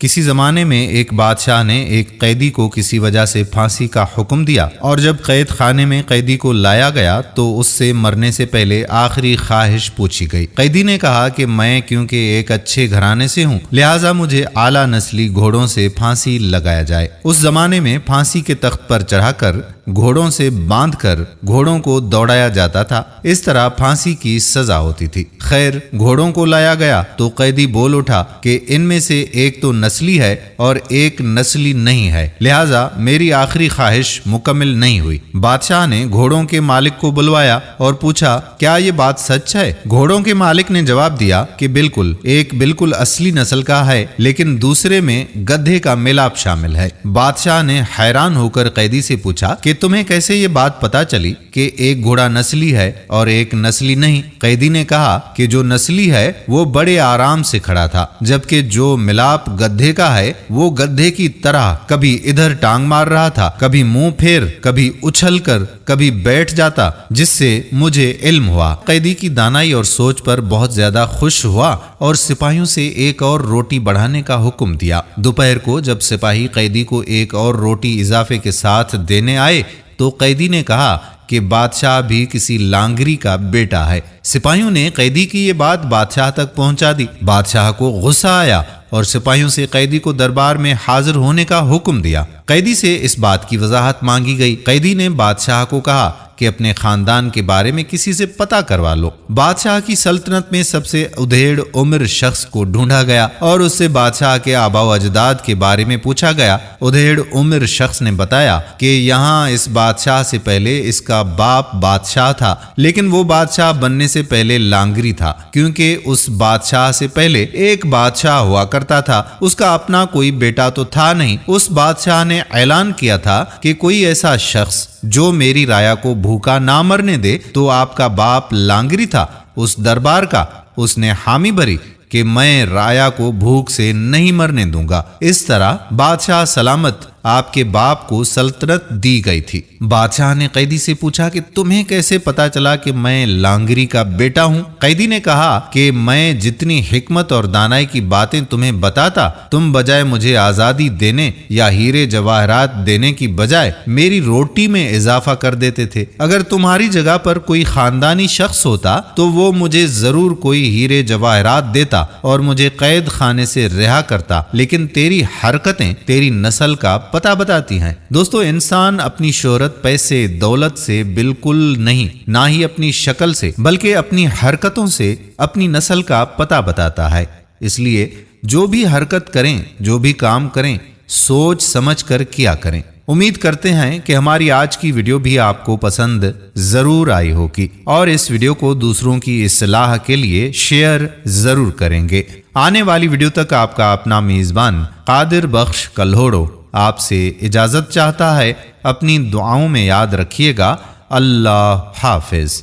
کسی زمانے میں ایک بادشاہ نے ایک قیدی کو کسی وجہ سے پھانسی کا حکم دیا، اور جب قید خانے میں قیدی کو لایا گیا تو اس سے مرنے سے پہلے آخری خواہش پوچھی گئی۔ قیدی نے کہا کہ میں کیونکہ ایک اچھے گھرانے سے ہوں لہٰذا مجھے اعلیٰ نسلی گھوڑوں سے پھانسی لگایا جائے۔ اس زمانے میں پھانسی کے تخت پر چڑھا کر گھوڑوں سے باندھ کر گھوڑوں کو دوڑایا جاتا تھا، اس طرح پھانسی کی سزا ہوتی تھی۔ خیر، گھوڑوں کو لایا گیا تو قیدی بول اٹھا کہ ان میں سے ایک تو نسلی ہے اور ایک نسلی نہیں ہے، لہٰذا میری آخری خواہش مکمل نہیں ہوئی۔ بادشاہ نے گھوڑوں کے مالک کو بلوایا اور پوچھا کیا یہ بات سچ ہے؟ گھوڑوں کے مالک نے جواب دیا کہ بالکل، ایک بالکل اصلی نسل کا ہے لیکن دوسرے میں گدھے کا ملاپ شامل ہے۔ بادشاہ نے حیران ہو کر قیدی سے پوچھا کہ تمہیں کیسے یہ بات پتا چلی کہ ایک گھوڑا نسلی ہے اور ایک نسلی نہیں؟ قیدی نے کہا کہ جو نسلی ہے وہ بڑے آرام سے کھڑا تھا، جبکہ جو ملاپ گدھے کا ہے وہ گدھے کی طرح کبھی ادھر ٹانگ مار رہا تھا، کبھی منہ پھیر، کبھی اچھل کر، کبھی بیٹھ جاتا، جس سے مجھے علم ہوا۔ قیدی کی دانائی اور سوچ پر بہت زیادہ خوش ہوا اور سپاہیوں سے ایک اور روٹی بڑھانے کا حکم دیا۔ دوپہر کو جب سپاہی قیدی کو ایک اور روٹی اضافے کے ساتھ دینے آئے تو قیدی نے کہا کہ بادشاہ بھی کسی لانگری کا بیٹا ہے۔ سپاہیوں نے قیدی کی یہ بات بادشاہ تک پہنچا دی۔ بادشاہ کو غصہ آیا اور سپاہیوں سے قیدی کو دربار میں حاضر ہونے کا حکم دیا۔ قیدی سے اس بات کی وضاحت مانگی گئی۔ قیدی نے بادشاہ کو کہا کہ اپنے خاندان کے بارے میں کسی سے پتہ کروا لو۔ بادشاہ کی سلطنت میں سب سے ادھیڑ عمر شخص کو ڈھونڈا گیا اور اس سے بادشاہ کے آباء و اجداد کے بارے میں پوچھا گیا۔ ادھیڑ عمر شخص نے بتایا کہ یہاں اس بادشاہ سے پہلے اس کا باپ بادشاہ تھا، لیکن وہ بادشاہ بننے سے پہلے لانگری تھا، کیونکہ اس بادشاہ سے پہلے ایک بادشاہ ہوا کرتا تھا، اس کا اپنا کوئی بیٹا تو تھا نہیں۔ اس بادشاہ نے اعلان کیا تھا کہ کوئی ایسا شخص جو میری رایا کو بھوکا نہ مرنے دے تو آپ کا باپ لانگری تھا۔ اس دربار کا اس نے حامی بھری کہ میں رایا کو بھوک سے نہیں مرنے دوں گا۔ اس طرح بادشاہ سلامت آپ کے باپ کو سلطنت دی گئی تھی۔ بادشاہ نے قیدی سے پوچھا کہ تمہیں کیسے پتا چلا کہ میں لانگری کا بیٹا ہوں؟ قیدی نے کہا کہ میں جتنی حکمت اور دانائی کی باتیں تمہیں بتاتا، تم بجائے مجھے آزادی دینے یا ہیرے جواہرات دینے کی بجائے میری روٹی میں اضافہ کر دیتے تھے۔ اگر تمہاری جگہ پر کوئی خاندانی شخص ہوتا تو وہ مجھے ضرور کوئی ہیرے جواہرات دیتا اور مجھے قید خانے سے رہا کرتا، لیکن تیری حرکتیں تیری نسل کا پتہ بتاتی ہیں۔ دوستو، انسان اپنی شہرت، پیسے، دولت سے بالکل نہیں، نہ ہی اپنی شکل سے، بلکہ اپنی حرکتوں سے اپنی نسل کا پتہ بتاتا ہے۔ اس لیے جو بھی حرکت کریں، جو بھی کام کریں، سوچ سمجھ کر کیا کریں۔ امید کرتے ہیں کہ ہماری آج کی ویڈیو بھی آپ کو پسند ضرور آئی ہوگی اور اس ویڈیو کو دوسروں کی اصلاح کے لیے شیئر ضرور کریں گے۔ آنے والی ویڈیو تک آپ کا اپنا میزبان قادر بخش کلہوڑو آپ سے اجازت چاہتا ہے۔ اپنی دعاؤں میں یاد رکھیے گا۔ اللہ حافظ۔